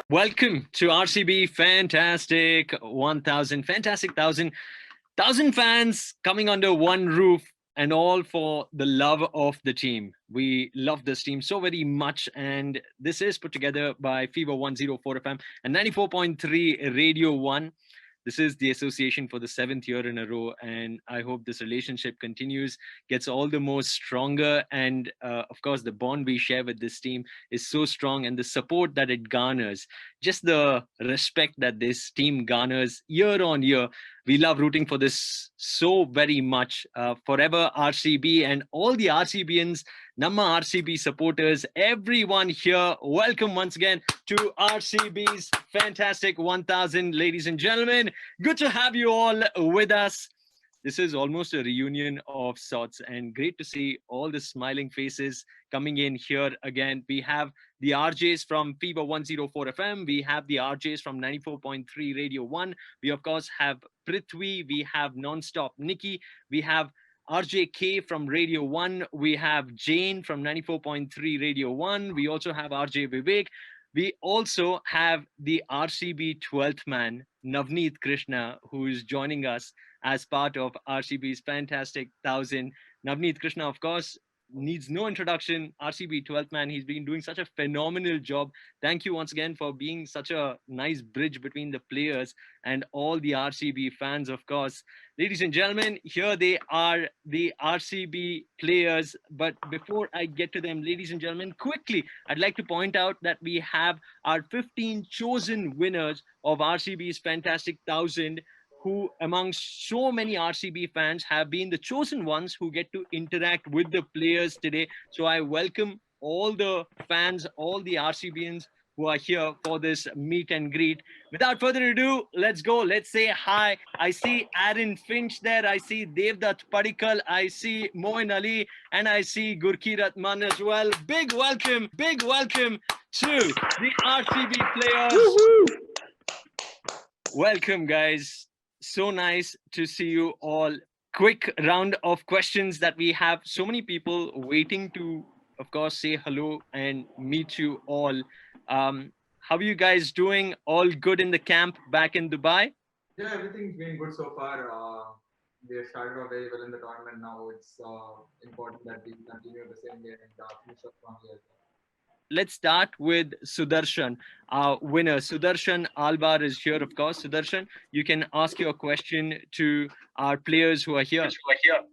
Welcome to RCB Fantastic 1000. Fantastic 1000 fans coming under one roof and all for the love of the team. We love this team so very much, and this is put together by Fever 104 FM and 94.3 Radio 1. This is the association for the seventh year in a row, and I hope this relationship continues, gets all the more stronger. And of course, the bond we share with this team is so strong, and the support that it garners, just the respect that this team garners year on year. We love rooting for this so very much. Forever RCB and all the RCBians, Namma RCB supporters, everyone here, welcome once again to RCB's Fantastic 1000, ladies and gentlemen. Good to have you all with us. This is almost a reunion of sorts, and great to see all the smiling faces coming in here again. We have the RJs from Fever 104 FM. We have the RJs from 94.3 Radio 1. We, of course, have Prithvi. We have Nonstop Nikki. We have RJK from Radio 1. We have Jane from 94.3 Radio 1. We also have RJ Vivek. We also have the RCB 12th man, Navneet Krishna, who is joining us as part of RCB's Fantastic 1000. Navneet Krishna, of course, needs no introduction. RCB 12th man, he's been doing such a phenomenal job. Thank you once again for being such a nice bridge between the players and all the RCB fans, of course. Ladies and gentlemen, here they are, the RCB players. But before I get to them, ladies and gentlemen, quickly, I'd like to point out that we have our 15 chosen winners of RCB's Fantastic 1000, who amongst so many RCB fans have been the chosen ones who get to interact with the players today. So I welcome all the fans, all the RCBians who are here for this meet and greet. Without further ado, let's go. Let's say hi. I see Aaron Finch there. I see Devdutt Padikal. I see Moin Ali. And I see Gurkirat Man as well. Big welcome to the RCB players. Woo-hoo! Welcome, guys. So nice to see you all. Quick round of questions that we have. So many people waiting to, of course, say hello and meet you all. How are you guys doing? All good in the camp back in Dubai? Yeah, everything's been good so far. We have started off very well in the tournament. Now it's important that we continue the same way and finish up strongly as well. Let's start with Sudarshan, our winner. Sudarshan Alvar is here, of course. Sudarshan, you can ask your question to our players who are here.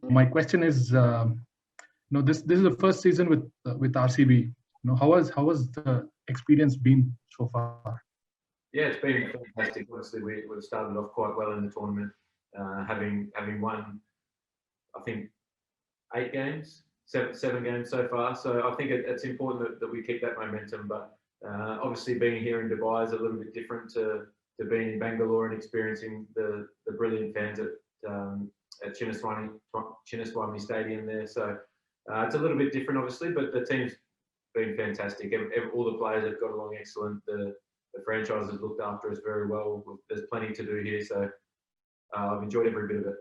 My question is, this is the first season with RCB. How has the experience been so far? Yeah, it's been fantastic. Honestly, we've started off quite well in the tournament, having won, I think, 8 games. Seven games so far, so I think it's important that we keep that momentum. But obviously, being here in Dubai is a little bit different to being in Bangalore and experiencing the brilliant fans at Chinnaswamy Stadium there. So it's a little bit different, obviously, but the team's been fantastic. All the players have got along excellent. The franchise has looked after us very well. There's plenty to do here, so I've enjoyed every bit of it.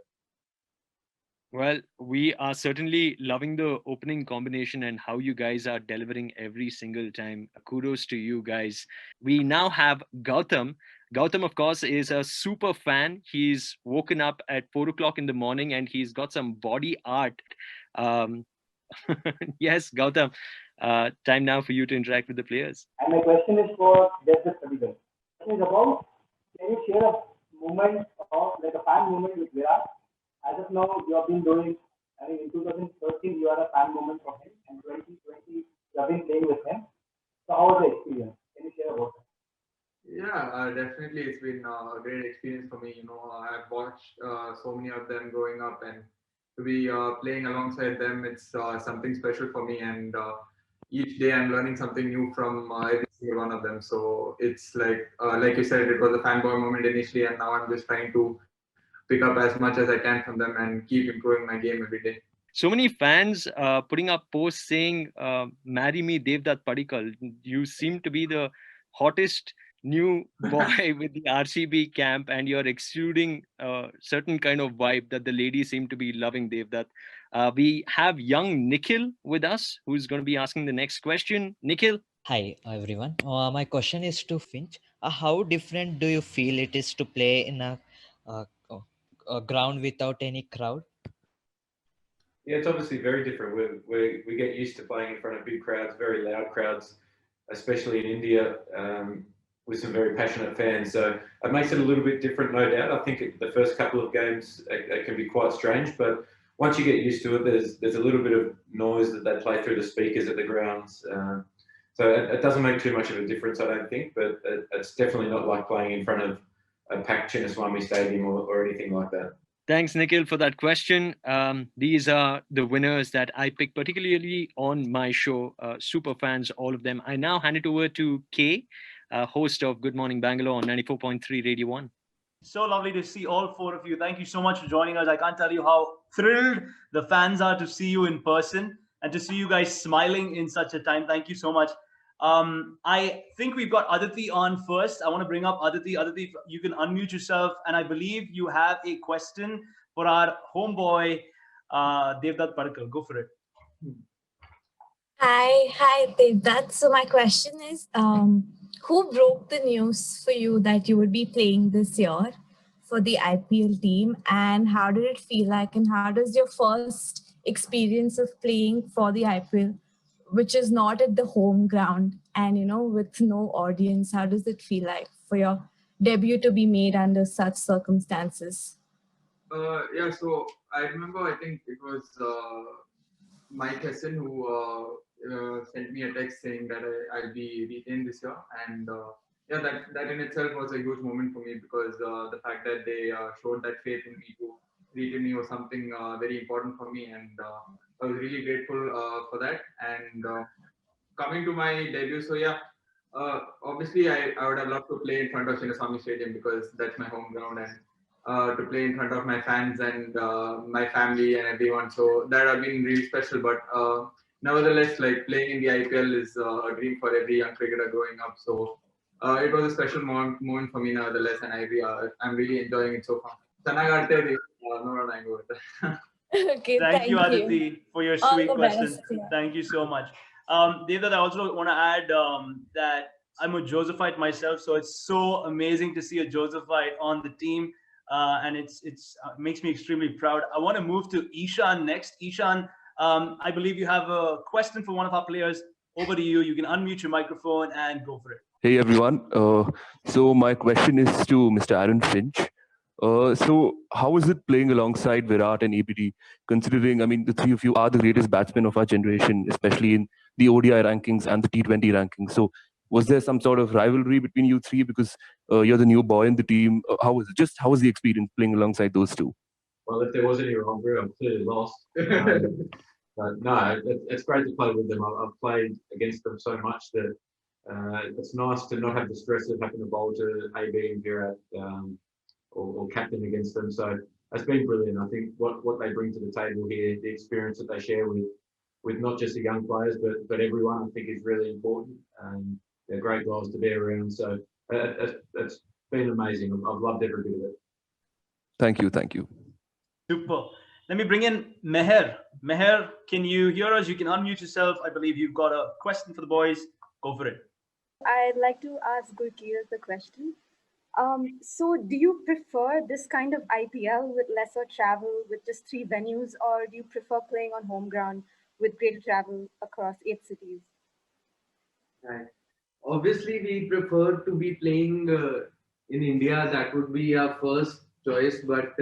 Well, we are certainly loving the opening combination and how you guys are delivering every single time. Kudos to you guys. We now have Gautam. Gautam, of course, is a super fan. He's woken up at 4 o'clock in the morning and he's got some body art. Yes, Gautam, time now for you to interact with the players. And my question is for Devdutt Padikal. It is about, can you share a moment of like a fan moment with Virat? As of now, you have been doing, I mean, in 2013, you are a fan moment for him, and 2020, you have been playing with him. So, how was the experience? Can you share about it? Yeah, definitely, it's been a great experience for me. I've watched so many of them growing up, and to be playing alongside them, it's something special for me. And each day, I'm learning something new from every single one of them. So it's like you said, it was a fanboy moment initially, and now I'm just trying to pick up as much as I can from them and keep improving my game every day. So many fans putting up posts saying, marry me, Devdutt Padikal. You seem to be the hottest new boy with the RCB camp, and you're exuding a certain kind of vibe that the ladies seem to be loving, Devdutt. We have young Nikhil with us, who's going to be asking the next question. Nikhil, Hi everyone. My question is to Finch. How different do you feel it is to play in uh, a ground without any crowd? Yeah, it's obviously very different. We get used to playing in front of big crowds, very loud crowds, especially in India, with some very passionate fans. So it makes it a little bit different, no doubt. I think the first couple of games it can be quite strange, but once you get used to it, there's a little bit of noise that they play through the speakers at the grounds. So it doesn't make too much of a difference, I don't think, but it's definitely not like playing in front of a packed Chinnaswamy Stadium or anything like that. Thanks, Nikhil, for that question. These are the winners that I picked, particularly on my show. Super fans, all of them. I now hand it over to Kay, host of Good Morning Bangalore on 94.3 Radio 1. So lovely to see all four of you. Thank you so much for joining us. I can't tell you how thrilled the fans are to see you in person and to see you guys smiling in such a time. Thank you so much. I think we've got Aditi on first. I want to bring up Aditi. Aditi, you can unmute yourself. And I believe you have a question for our homeboy, Devdutt Padkar. Go for it. Hi, Devdutt. So my question is, who broke the news for you that you would be playing this year for the IPL team, and how did it feel like, and how does your first experience of playing for the IPL, which is not at the home ground and with no audience, how does it feel like for your debut to be made under such circumstances? Yeah, so I remember, I think it was Mike Hessen who sent me a text saying that I'll be retained this year, and yeah, that in itself was a huge moment for me, because the fact that they showed that faith in me to retain me was something very important for me, and I was really grateful for that. And coming to my debut, so yeah, obviously I would have loved to play in front of Chinnaswamy Stadium, because that's my home ground, and to play in front of my fans and my family and everyone. So that have been really special. But nevertheless, like, playing in the IPL is a dream for every young cricketer growing up. So it was a special moment for me nevertheless, and I'm really enjoying it so far. Okay, Thank you, Aditi, for your All sweet the question. best, yeah. Thank you so much. Devdutt, I also want to add that I'm a Josephite myself, so it's so amazing to see a Josephite on the team, and it makes me extremely proud. I want to move to Ishan next. Ishan, I believe you have a question for one of our players. Over to you. You can unmute your microphone and go for it. Hey everyone. So my question is to Mr. Aaron Finch. So how is it playing alongside Virat and ABD, considering, I mean, the three of you are the greatest batsmen of our generation, especially in the ODI rankings and the T20 rankings. So was there some sort of rivalry between you three because you're the new boy in the team? How was the experience playing alongside those two? Well, if there was any rivalry, I'm clearly lost. But no, it's great to play with them. I've played against them so much that it's nice to not have the stress of having to bowl to AB and Virat or captain against them. So it's been brilliant. I think what they bring to the table here, the experience that they share with not just the young players, but everyone, I think is really important. They're great guys to be around. So it's been amazing. I've loved every bit of it. Thank you. Super. Let me bring in Meher. Meher, can you hear us? You can unmute yourself. I believe you've got a question for the boys. Go for it. I'd like to ask Gurkeer the question. So do you prefer this kind of IPL with lesser travel, with just 3 venues, or do you prefer playing on home ground with greater travel across 8 cities? Right. Obviously, we prefer to be playing in India. That would be our first choice. But,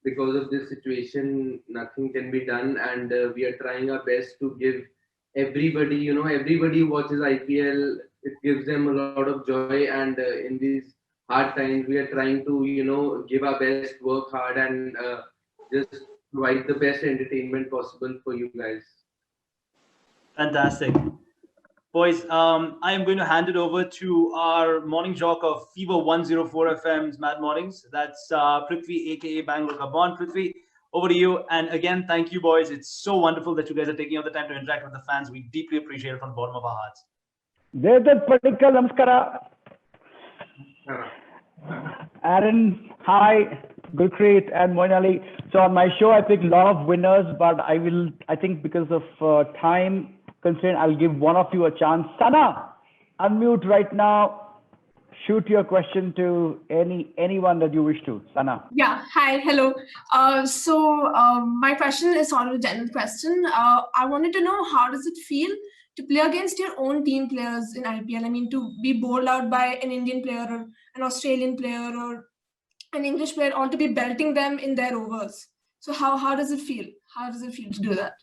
because of this situation, nothing can be done. And we are trying our best to give everybody, everybody watches IPL. It gives them a lot of joy. And in these hard times, we are trying to, give our best, work hard, and just provide the best entertainment possible for you guys. Fantastic. Boys, I am going to hand it over to our morning jock of Fever 104 FM's Mad Mornings. That's Prithvi, aka Bangalore Kabon. Prithvi, over to you. And again, thank you, boys. It's so wonderful that you guys are taking out the time to interact with the fans. We deeply appreciate it from the bottom of our hearts. Devdutt Padkar, namaskara. Aaron, hi, Gurpreet and Moin Ali. So on my show, I picked a lot of winners, but I think because of time, constraint, I'll give one of you a chance. Sana, unmute right now. Shoot your question to anyone that you wish to. Sana. Yeah, hi, hello. My question is sort of a general question. I wanted to know, how does it feel to play against your own team players in IPL? I mean, to be bowled out by an Indian player or an Australian player or an English player, or to be belting them in their overs. So how does it feel? How does it feel to do that?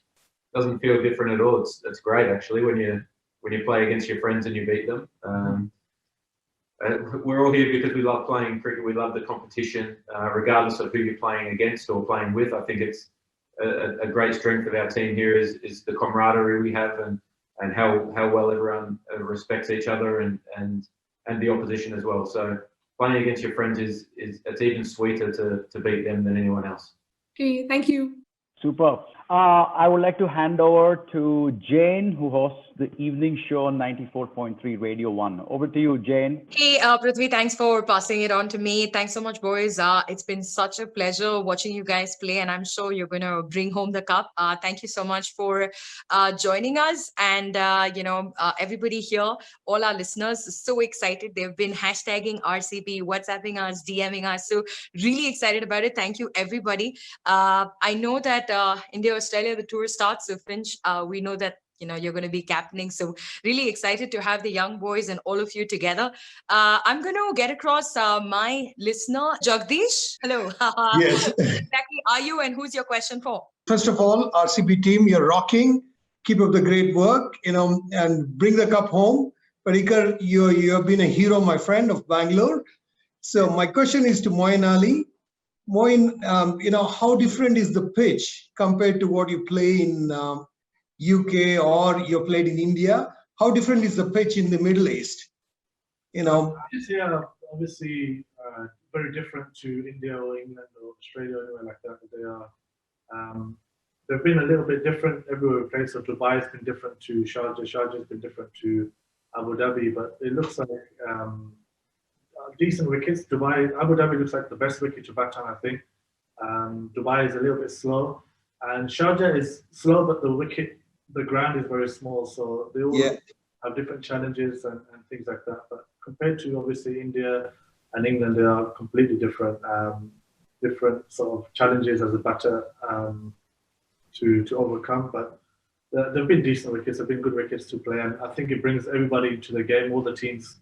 Doesn't feel different at all. It's great actually when you play against your friends and you beat them. We're all here because we love playing cricket. We love the competition, regardless of who you're playing against or playing with. I think it's a great strength of our team here is the camaraderie we have and how well everyone respects each other and the opposition as well. So playing against your friends is it's even sweeter to beat them than anyone else. Okay, thank you. Super. I would like to hand over to Jane, who hosts the evening show on 94.3 Radio 1. Over to you, Jane. Hey, Prithvi, thanks for passing it on to me. Thanks so much, boys. It's been such a pleasure watching you guys play, and I'm sure you're going to bring home the cup. Thank you so much for joining us. And, everybody here, all our listeners, so excited. They've been hashtagging RCB, WhatsApping us, DMing us. So really excited about it. Thank you, everybody. I know that India, Australia, the tour starts. So Finch, we know that you're going to be captaining. So really excited to have the young boys and all of you together. I'm going to get across my listener, Jagdish. Hello. Yes. Exactly are you and who's your question for? First of all, RCB team, you're rocking. Keep up the great work, and bring the cup home. Parikar, you have been a hero, my friend, of Bangalore. So my question is to Moin Ali. Moin, how different is the pitch compared to what you play in UK or you played in India? How different is the pitch in the Middle East? Yeah, obviously very different to India or England or Australia or anywhere like that. They are. They've been a little bit different everywhere we play. So Dubai has been different to Sharjah. Sharjah has been different to Abu Dhabi. But it looks like decent wickets. Abu Dhabi looks like the best wicket to bat on, I think. Dubai is a little bit slow, and Sharjah is slow, but the ground is very small, so they all have different challenges and things like that. But compared to obviously India and England, they are completely different, different sort of challenges as a batter to overcome. But they've been decent wickets, they've been good wickets to play, and I think it brings everybody into the game. All the teams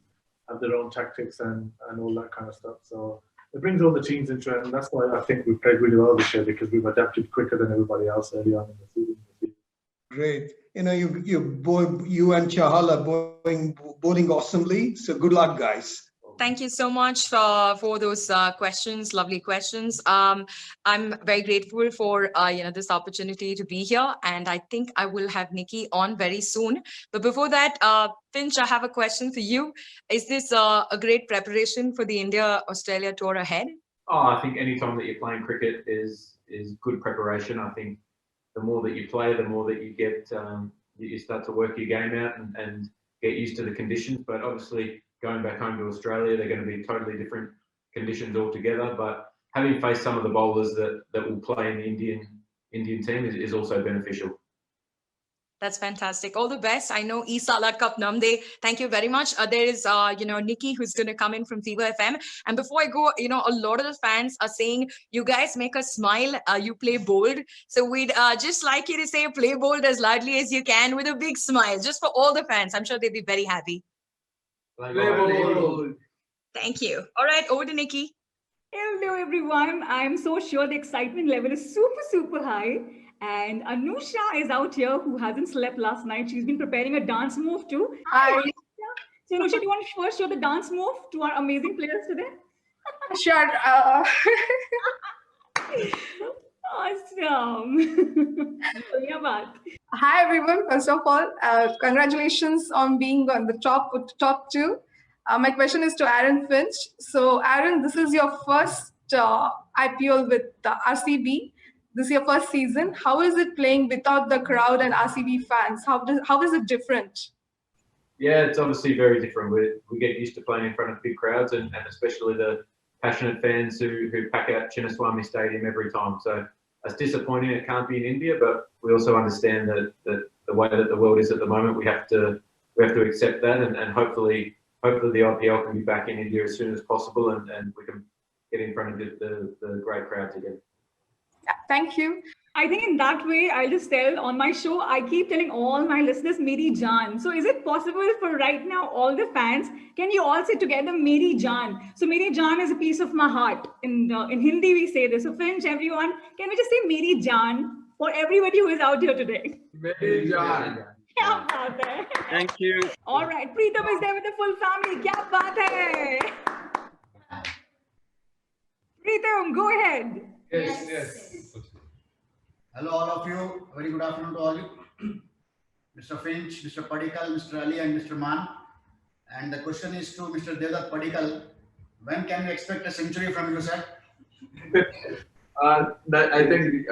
have their own tactics and all that kind of stuff. So it brings all the teams into it, and that's why I think we've played really well this year, because we've adapted quicker than everybody else early on in the season. Great. You and Chahal are bowling awesomely. So good luck, guys. Thank you so much for those questions, lovely questions. I'm very grateful for this opportunity to be here, and I think I will have Nikki on very soon. But before that, Finch, I have a question for you. Is this a great preparation for the India-Australia tour ahead? I think any time that you're playing cricket is good preparation. I think the more that you play, the more that you get, you start to work your game out and get used to the conditions. But obviously, going back home to Australia, they're going to be totally different conditions altogether. But having faced some of the bowlers that will play in the Indian team is also beneficial. That's fantastic. All the best. I know Isala Cup Namde. Thank you very much. There is, Nikki, who's going to come in from Fever FM. And before I go, a lot of the fans are saying, you guys make us smile. You play bold. So we'd just like you to say play bold as loudly as you can with a big smile, just for all the fans. I'm sure they'd be very happy. Play bold. Thank you. All right, over to Nikki. Hello, everyone. I'm so sure the excitement level is super, super high. And Anusha is out here, who hasn't slept last night. She's been preparing a dance move too. Hi. So Anusha, do you want to first show the dance move to our amazing players today? Sure. Awesome. Hi everyone. First of all, congratulations on being on the top two. My question is to Aaron Finch. So Aaron, this is your first IPL with RCB. This is your first season. How is it playing without the crowd and RCB fans? How is it different? Yeah, it's obviously very different. We get used to playing in front of big crowds and especially the passionate fans who pack out Chinnaswamy Stadium every time. So it's disappointing it can't be in India, but we also understand that the the way that the world is at the moment. We have to accept that, and hopefully the IPL can be back in India as soon as possible, and we can get in front of the great crowds again. Yeah, thank you. I think in that way, I'll just tell on my show, I keep telling all my listeners, Meri Jaan. So is it possible for right now, all the fans, can you all say together, Meri Jaan? So Meri Jaan is a piece of my heart. In Hindi, we say this. So Finch, everyone, can we just say Meri Jaan for everybody who is out here today? Meri Jaan. Kya baat hai? Thank you. All right, Preetam is there with the full family. Kya baat hai? Preetam, go ahead. Yes. Hello, all of you. Very good afternoon to all you. Mr. Finch, Mr. Padikkal, Mr. Ali, and Mr. Mann. And the question is to Mr. Devdutt Padikkal. When can we expect a century from you, sir? That I think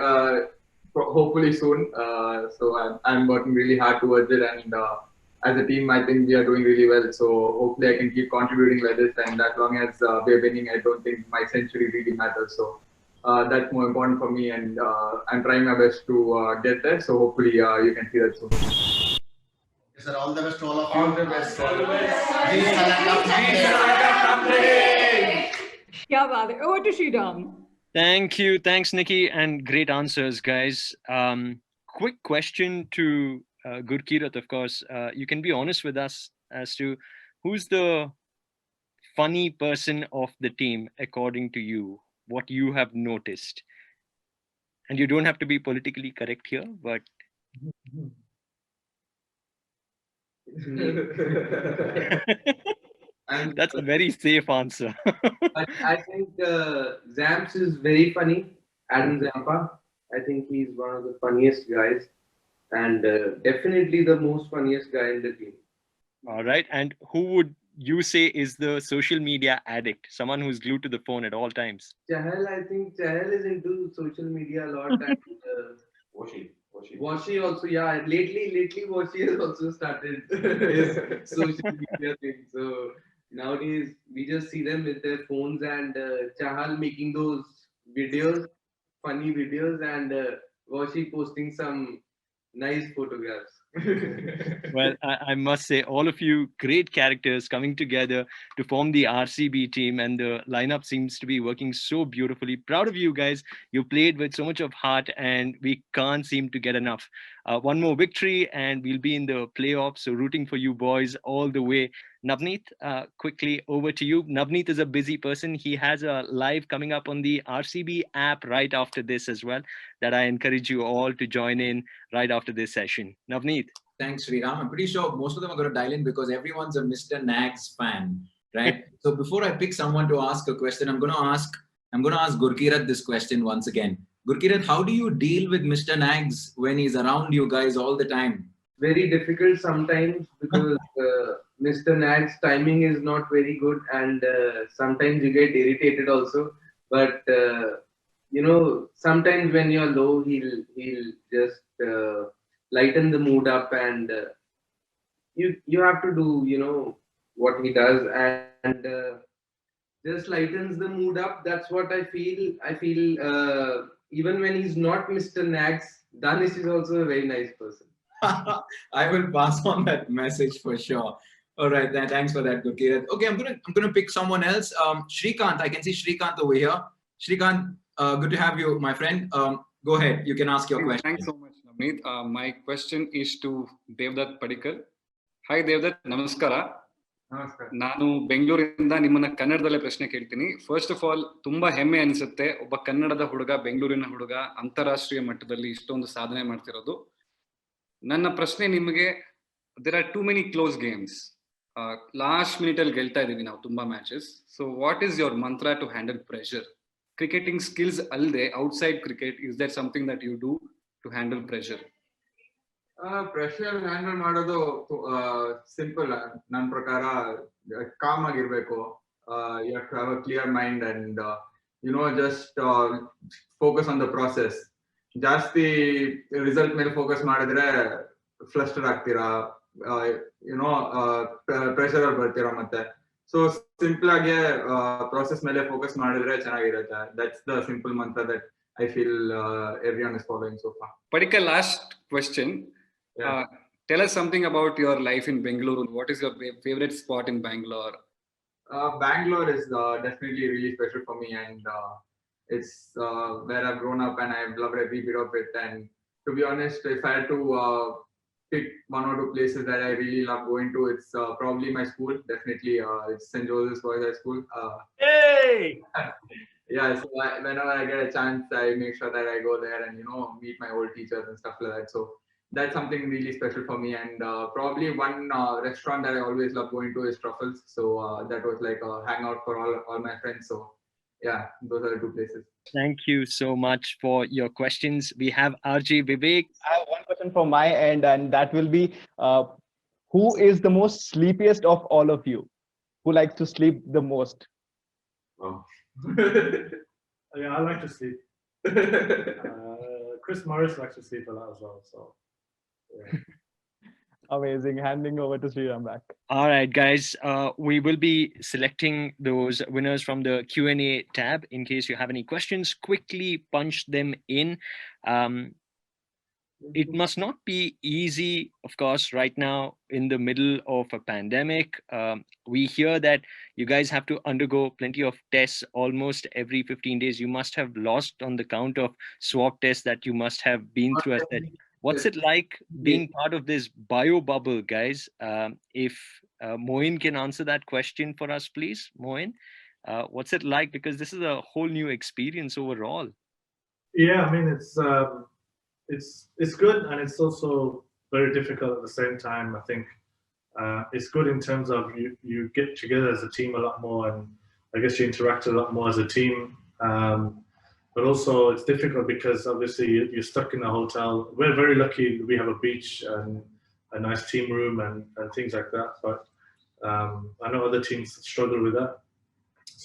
hopefully soon. So I'm working really hard towards it, and as a team, I think we are doing really well. So hopefully I can keep contributing like this, and as long as we're winning, I don't think my century really matters. So that's more important for me, and I'm trying my best to get there. So hopefully you can see that soon. Yes, sir. All the best to all of you. All the best. All the best. Kya baat hai? Over to Sriram. Thank you. Thanks, Nikki, and great answers, guys. Quick question to Gurkirat, of course. You can be honest with us as to who's the funny person of the team, according to you, what you have noticed. And you don't have to be politically correct here, but... That's a very safe answer. I think Zamps is very funny. Adam Zampa. I think he's one of the funniest guys, and definitely the most funniest guy in the team. All right. And who would you say is the social media addict? Someone who's glued to the phone at all times. Chahal, I think Chahal is into social media a lot. And Washi also, yeah. Lately, Washi has also started his social media thing. So nowadays, we just see them with their phones, and Chahal making those videos, funny videos, and Washi posting some nice photographs. Well, I must say, all of you great characters coming together to form the RCB team, and the lineup seems to be working so beautifully. Proud of you guys. You played with so much of heart, and we can't seem to get enough. One more victory, and we'll be in the playoffs. So rooting for you boys all the way. Navneet, quickly over to you. Navneet is a busy person. He has a live coming up on the RCB app right after this as well, that I encourage you all to join in right after this session. Navneet. Thanks, Sriram. I'm pretty sure most of them are going to dial in because everyone's a Mr. Nags fan, right? So before I pick someone to ask a question, I'm going to ask Gurkirat this question once again. Gurkirat, how do you deal with Mr. Nags when he's around you guys all the time? Very difficult sometimes because Mr. Nag's timing is not very good, and sometimes you get irritated also. But you know, sometimes when you're low, he'll just lighten the mood up, and you have to do, you know, what he does, and just lightens the mood up. That's what I feel. I feel even when he's not Mr. Nags, Danish is also a very nice person. I will pass on that message for sure. All right, thanks for that, Gurkirat. Okay, I'm gonna pick someone else. Shrikant, I can see Shrikant over here. Shrikant, good to have you, my friend. Go ahead, you can ask your question. Thanks so much, Navneet. My question is to Devdutt Padikkal. Hi, Devdutt, namaskara. ನಾನು ಬೆಂಗಳೂರಿಂದ ನಿಮ್ಮನ್ನ ಕನ್ನಡದಲ್ಲೇ ಪ್ರಶ್ನೆ ಕೇಳ್ತೀನಿ. First of all, ತುಂಬಾ ಹೆಮ್ಮೆ ಅನಿಸುತ್ತೆ ಒಬ್ಬ ಕನ್ನಡದ ಹುಡುಗ, ಬೆಂಗಳೂರಿನ ಹುಡುಗ ಅಂತಾರಾಷ್ಟ್ರೀಯ ಮಟ್ಟದಲ್ಲಿ ಇಷ್ಟೊಂದು ಸಾಧನೆ ಮಾಡ್ತಿರೋದು. ನನ್ನ ಪ್ರಶ್ನೆ ನಿಮಗೆ, there are too many close games. Last minute ಅಲ್ಲಿ ಗೆಲ್ತಾ ಇದೀವಿ ನಾವು ತುಂಬಾ matches. So what is your mantra to handle pressure? Cricketing skills ಅಲ್ಲದೆ outside cricket, is there something that you do to handle pressure? Pressure handle ಮಾಡೋದು simple. ನನ್ನ ಪ್ರಕಾರ calm ಆಗಿರ್ಬೇಕು. You have to have a clear mind and you know just focus on the process. ಜಾಸ್ತಿ result ಮೇಲೆ focus ಮಾಡಿದ್ರೆ fluster ಆಗ್ತೀರಾ, you know pressure ಅಲ್ಲಿ ಬರ್ತೀರಾ ಮತ್ತೆ. ಸೊ ಸಿಂಪಲ್ ಆಗಿ ಪ್ರಾಸೆಸ್ ಮೇಲೆ ಫೋಕಸ್ ಮಾಡಿದ್ರೆ ಚೆನ್ನಾಗಿರುತ್ತೆ. ದಟ್ಸ್ ದ ಸಿಂಪಲ್ ಮಂತ್ರ that I feel everyone is following so far. Padikkal, last question. Tell us something about your life in Bengaluru. What is your favorite spot in Bangalore? Bangalore is definitely really special for me, and it's where I've grown up, and I've loved every bit of it. And to be honest, if I had to pick one or two places that I really love going to, it's probably my school. Definitely, it's St. Joseph's Boys High School. Hey! Yeah, so whenever I get a chance, I make sure that I go there and meet my old teachers and stuff like that. So that's something really special for me. And probably one restaurant that I always love going to is Truffles. So that was like a hangout for all my friends. So yeah, those are the two places. Thank you so much for your questions. We have RJ Vivek. I have one question from my end, and that will be, who is the most sleepiest of all of you? Who likes to sleep the most? Oh. Yeah, I like to sleep. Chris Morris likes to sleep a lot as well. So, yeah. Amazing. Handing over to Sriram back. All right, guys. We will be selecting those winners from the Q&A tab. In case you have any questions, quickly punch them in. It must not be easy, of course, right now in the middle of a pandemic. We hear that you guys have to undergo plenty of tests almost every 15 days. You must have lost on the count of swab tests that you must have been through. What's it like being part of this bio bubble, guys? If Moin can answer that question for us, please. Moin, what's it like? Because this is a whole new experience overall. Yeah, I mean, it's good, and it's also very difficult at the same time. I think it's good in terms of you get together as a team a lot more, and I guess you interact a lot more as a team. But also it's difficult because obviously you're stuck in a hotel. We're very lucky we have a beach and a nice team room and things like that. But I know other teams struggle with that,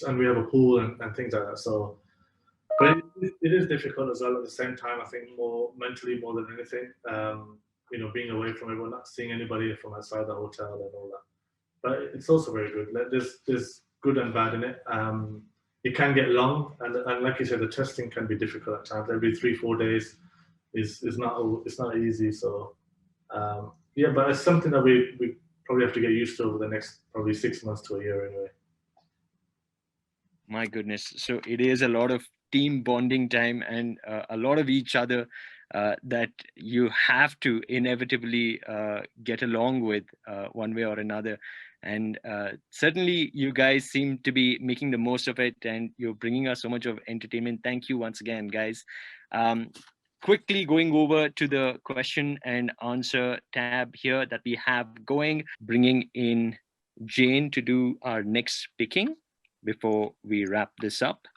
and we have a pool and things like that. So. But it is difficult as well at the same time, I think more mentally more than anything, being away from everyone, not seeing anybody from outside the hotel and all that. But it's also very good. There's good and bad in it. It can get long, and like you said, the testing can be difficult at times. Every 3-4 days is not easy. So yeah, but it's something that we probably have to get used to over the next probably 6 months to a year anyway. My goodness. So it is a lot of team bonding time and a lot of each other that you have to inevitably get along with one way or another. And certainly you guys seem to be making the most of it, and you're bringing us so much of entertainment. Thank you once again, guys. Quickly going over to the question and answer tab here that we have going, bringing in Jane to do our next picking before we wrap this up.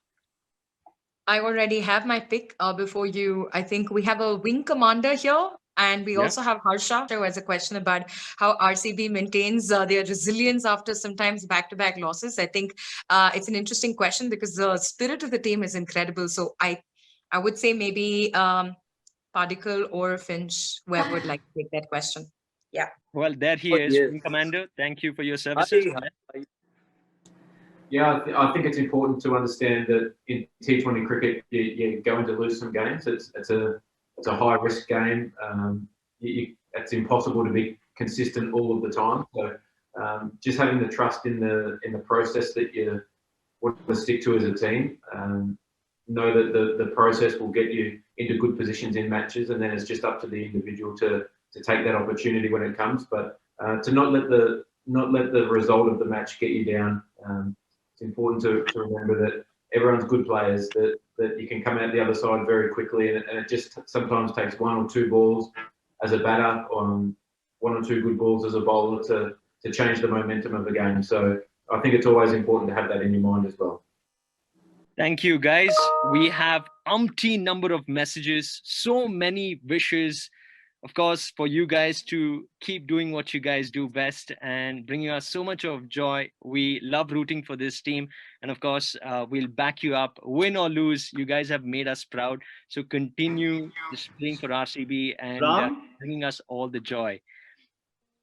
I already have my pick before you. I think we have a wing commander here, and we also have Harsha, who has a question about how RCB maintains their resilience after sometimes back-to-back losses. I think it's an interesting question because the spirit of the team is incredible. So I would say maybe Padikkal or Finch, whoever would like to take that question. Yeah. Well, there he is, wing commander. Thank you for your services. Yeah, I think it's important to understand that in T20 cricket, you're going to lose some games. It's a high risk game. It's impossible to be consistent all of the time. So just having the trust in the process that you want to stick to as a team. Know that the process will get you into good positions in matches, and then it's just up to the individual to take that opportunity when it comes. But to not let the result of the match get you down. It's important to remember that everyone's good players, that you can come out the other side very quickly, and it just sometimes takes 1 or 2 balls as a batter, 1 or 2 good balls as a bowler to change the momentum of the game. So I think it's always important to have that in your mind as well. Thank you, guys. We have umpteen number of messages, so many wishes, of course, for you guys to keep doing what you guys do best and bringing us so much of joy. We love rooting for this team. And of course, we'll back you up, win or lose. You guys have made us proud. So continue playing for RCB and bringing us all the joy.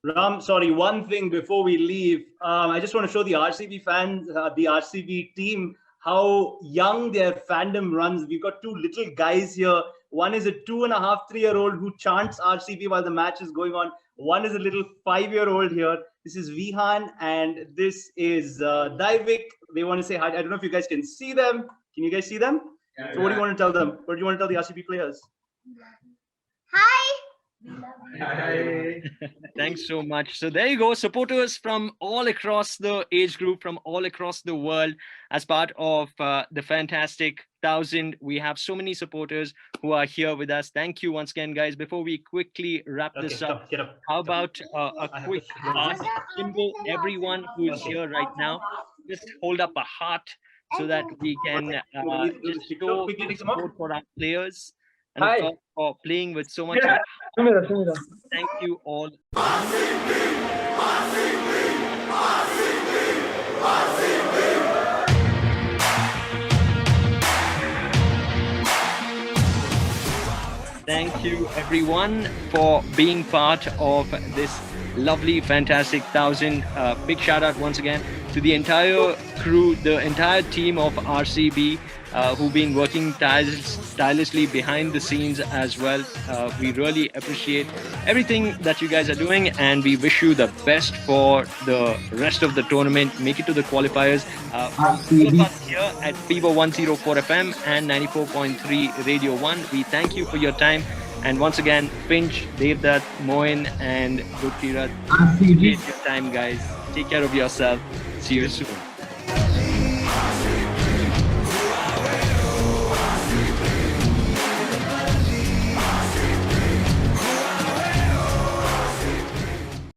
Ram, sorry, one thing before we leave. I just want to show the RCB fans, the RCB team, how young their fandom runs. We've got 2 little guys here One is a 2.5, 3-year-old who chants RCB while the match is going on. One is a little 5-year-old here. This is Vihan and this is Daivik. They want to say hi. I don't know if you guys can see them. Can you guys see them? Yeah, so what do you want to tell them? What do you want to tell the RCB players? Hi. Hi. Thanks so much. So there you go, supporters from all across the age group, from all across the world, as part of the fantastic 1000. We have so many supporters who are here with us. Thank you once again, guys. Before we quickly wrap this up, get up. how about a quick heart symbol? Everyone who is here right now, just hold up a heart so that we can just show support for our players. And of course, for playing with so much. Thank you all. Thank you everyone for being part of this lovely, fantastic 1000. Big shout out once again to the entire crew, the entire team of RCB who've been working tirelessly behind the scenes as well. We really appreciate everything that you guys are doing, and we wish you the best for the rest of the tournament. Make it to the qualifiers. From all of us here at Fever 104 FM and 94.3 Radio 1, we thank you for your time. And once again, Finch, Devdutt, Moin, and Gurkirat, appreciate your time, guys. Take care of yourself. See you soon.